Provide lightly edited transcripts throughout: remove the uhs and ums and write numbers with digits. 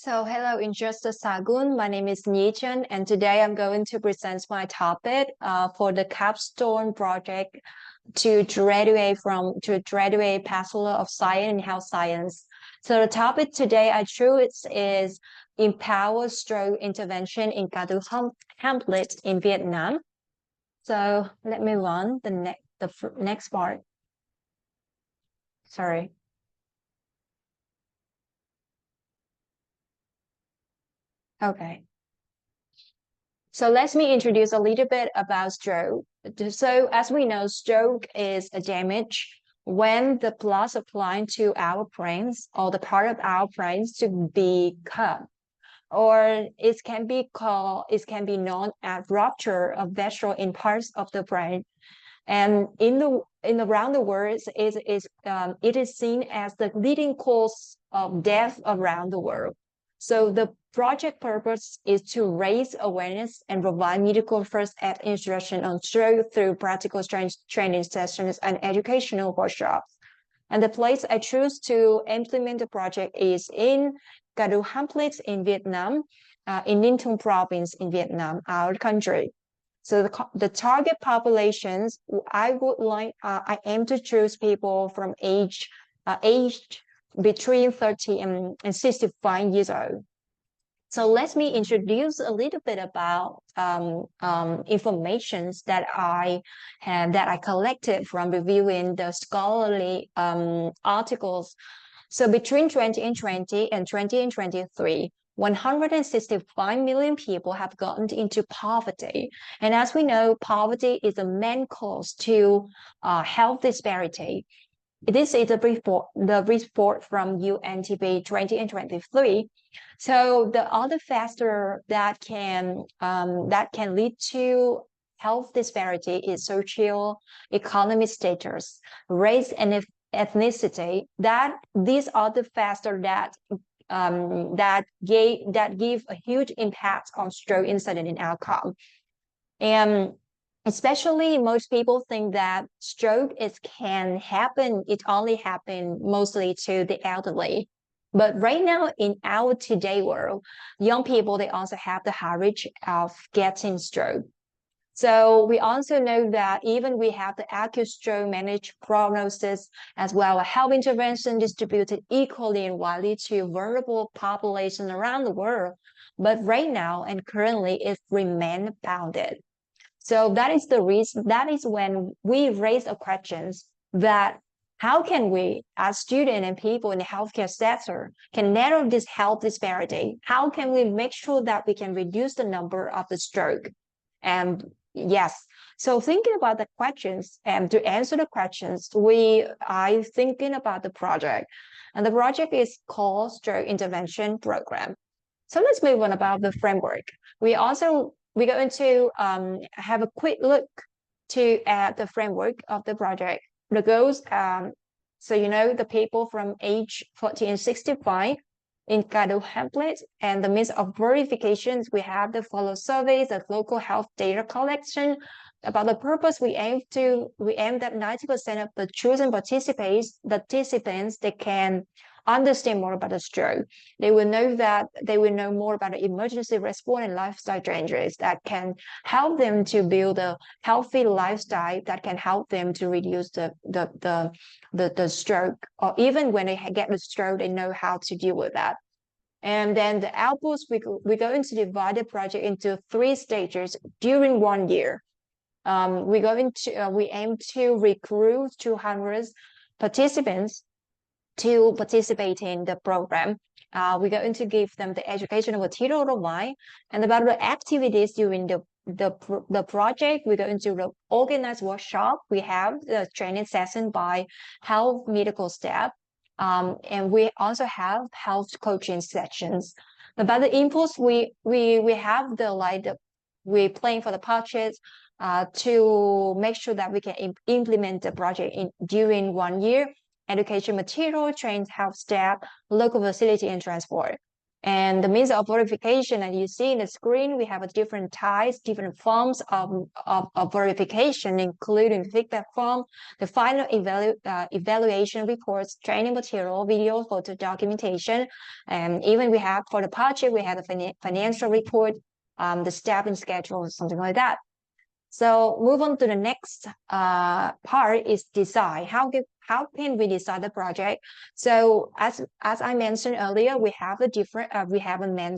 Hello, Investor Sagun. My name is Chen, and today I'm going to present my topic for the Capstone project to graduate Bachelor of Science in Health Science. So the topic today I chose is empower stroke intervention in Cadu Hamlet in Vietnam. So let me run the next part. Sorry. Okay. So let me introduce a little bit about stroke. So as we know, stroke is a damage when the blood supplying to our brains or the part of our brains to be cut, or it can be known as rupture of vessel in parts of the brain. And in around the world, it is seen as the leading cause of death around the world. So the project purpose is to raise awareness and provide medical first aid instruction on stroke through practical training sessions and educational workshops. And the place I choose to implement the project is in Cadu Hamlet in Vietnam, in Ninh Thuận province in Vietnam, our country. So the target populations, I aim to choose people from aged between 30 and 65 years old. So let me introduce a little bit about informations that I collected from reviewing the scholarly articles. So between 2020 and 2023, 165 million people have gotten into poverty. And as we know, poverty is the main cause to health disparity. This is the report from UNTP 2023. So the other factor that can lead to health disparity is social economic status, race, and ethnicity. These are the factors that give a huge impact on stroke incident and outcome. And especially most people think that it only happen mostly to the elderly. But right now in our today world, young people, they also have the high risk of getting stroke. So we also know that even we have the acute stroke managed prognosis as well as health intervention distributed equally and widely to vulnerable population around the world. But right now and currently it remains bounded. So that is the reason, that is when we raise the questions that how can we, as students and people in the healthcare sector, can narrow this health disparity? How can we make sure that we can reduce the number of the stroke? And yes, so thinking about the questions and to answer the questions, I thinking about the project, and the project is called Stroke Intervention Program. So let's move on about the framework. We're going to have a quick look at the framework of the project. The goals, so you know, the people from age 40 and 65 in Cadu Hamlet, and the means of verifications, we have the follow surveys, the local health data collection. About the purpose, we aim that 90% of the chosen participants, they can understand more about the stroke. They will know more about the emergency response and lifestyle changes that can help them to build a healthy lifestyle that can help them to reduce the stroke, or even when they get the stroke, they know how to deal with that. And then the outputs, we're going to divide the project into 3 stages during 1 year. We aim to recruit 200 participants to participate in the program. We're going to give them the educational material online, and about the activities during the project, we're going to organize workshop. We have the training session by health medical staff, and we also have health coaching sessions. About the inputs, we have we're playing for the budget to make sure that we can implement the project during 1 year. Education material, trained health staff, local facility, and transport. And the means of verification, and you see in the screen, we have a different types, different forms of verification, including feedback form, the final evaluation reports, training material, video, photo documentation, and even we have for the project, we have the financial report, the step and schedule, something like that. So move on to the next part is design. How can we design the project? So as I mentioned earlier, we have a different we have a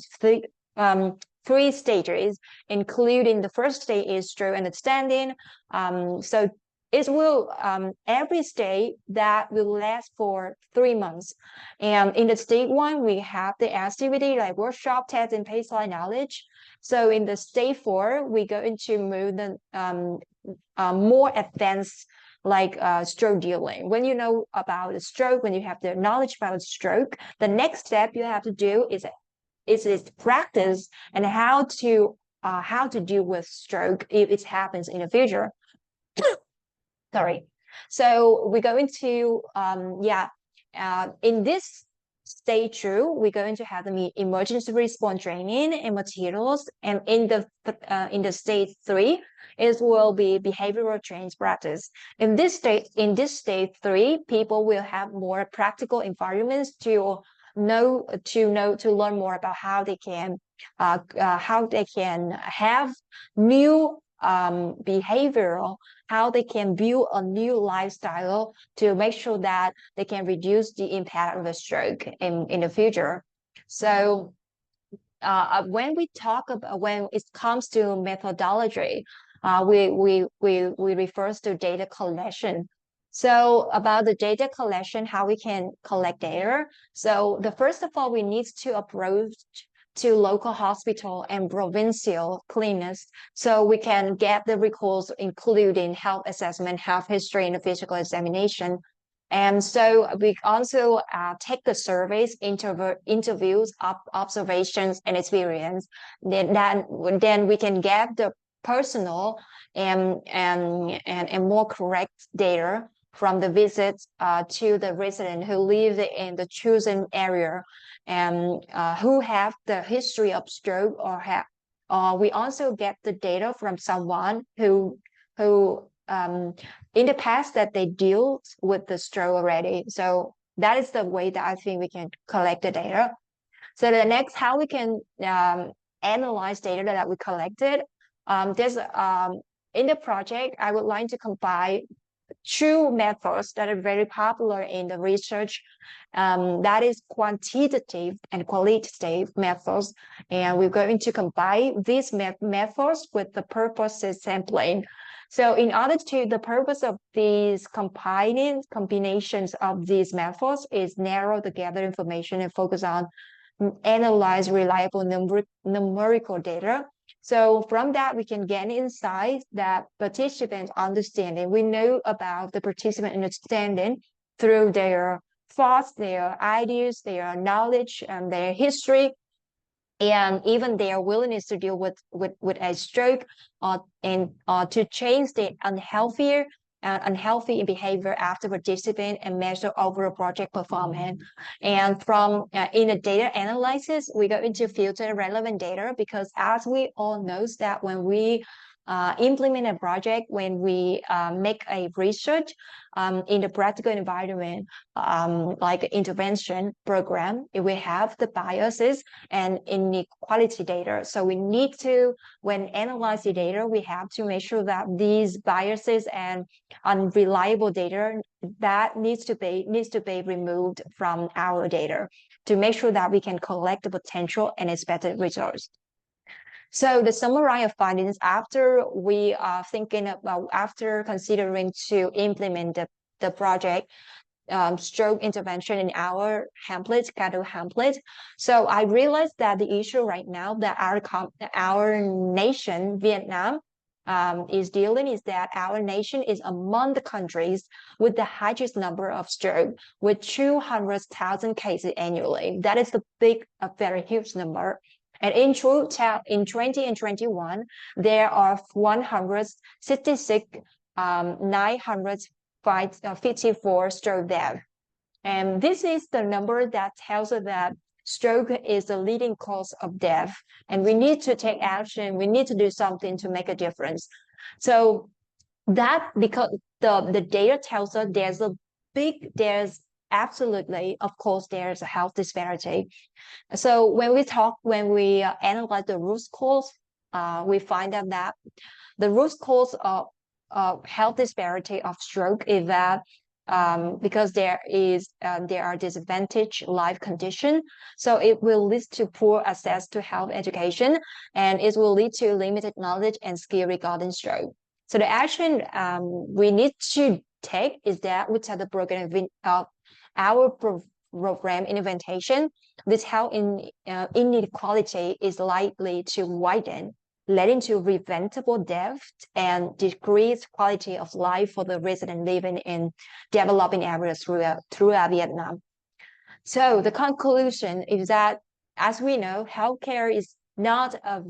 three stages, including the first stage is through understanding. So it will every stage that will last for 3 months. And in the stage 1, we have the activity like workshop, test, and baseline knowledge. So in the stage 4, we go into move the more advanced like stroke dealing. When you know about the stroke, when you have the knowledge about the stroke, the next step you have to do is practice and how to deal with stroke if it happens in the future. Sorry. So we're going to in this stage 2, we're going to have the emergency response training and materials, and in the stage 3, it will be behavioral change practice. In this stage 3, people will have more practical environments to learn more about how they can have new behavioral, how they can build a new lifestyle to make sure that they can reduce the impact of a stroke in the future. So when we talk about, when it comes to methodology, we refer to data collection. So about the data collection, how we can collect data. So the first of all, we need to approach to local hospital and provincial clinics, so we can get the records, including health assessment, health history, and physical examination. And so we also take the surveys, interviews, observations, and experience. Then we can get the personal and more correct data from the visits to the resident who live in the chosen area and who have the history of stroke or have. We also get the data from someone who in the past that they deal with the stroke already. So that is the way that I think we can collect the data. So the next, how we can analyze data that we collected. There's in the project, I would like to combine 2 methods that are very popular in the research. That is quantitative and qualitative methods. And we're going to combine these methods with the purposes sampling. So in order to, the purpose of these combinations of these methods is narrow the gathered information and focus on analyze reliable numerical data. So from that, we can gain insights that participants understanding. We know about the participant understanding through their thoughts, their ideas, their knowledge, and their history, and even their willingness to deal with a stroke, and to change the unhealthy behavior after participant and measure overall project performance. And from in the data analysis, we go into filter relevant data, because as we all know that when we implement a project, when we make a research in the practical environment, like intervention program, we have the biases and inequality data. So we need to, when analyzing data, we have to make sure that these biases and unreliable data that needs to be removed from our data to make sure that we can collect the potential and expected results. So the summary of findings after we are thinking about, after considering to implement the project stroke intervention in our template, Kado template. So I realized that the issue right now that our nation, Vietnam, is dealing is that our nation is among the countries with the highest number of stroke, with 200,000 cases annually. That is a very huge number. And in 20 and 21, there are 954 stroke deaths. And this is the number that tells us that stroke is the leading cause of death, and we need to take action. We need to do something to make a difference. So that because the data tells us there's absolutely, of course, there's a health disparity. So when we analyze the root cause, we find out that the root cause of health disparity of stroke is that because there are disadvantaged life condition, so it will lead to poor access to health education, and it will lead to limited knowledge and skill regarding stroke. So the action we need to take is that we set the program our program implementation. This health inequality is likely to widen, leading to preventable death and decreased quality of life for the resident living in developing areas throughout Vietnam. So the conclusion is that, as we know, healthcare is not a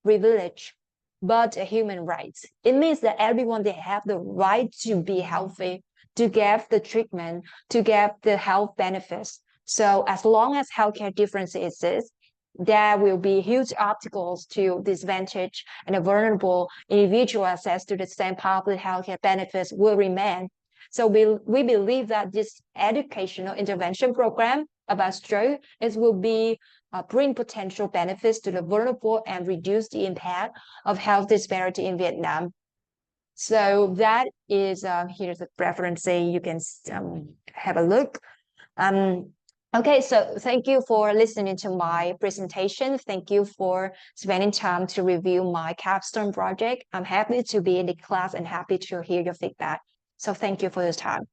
privilege, but a human right. It means that everyone, they have the right to be healthy, to get the treatment, to get the health benefits. So as long as healthcare differences exist, there will be huge obstacles to disadvantage and a vulnerable individual access to the same public healthcare benefits will remain. So we believe that this educational intervention program about stroke will be bring potential benefits to the vulnerable and reduce the impact of health disparity in Vietnam. So that is here's a reference. You can have a look. Okay, so thank you for listening to my presentation. Thank you for spending time to review my capstone project. I'm happy to be in the class and happy to hear your feedback. So thank you for your time.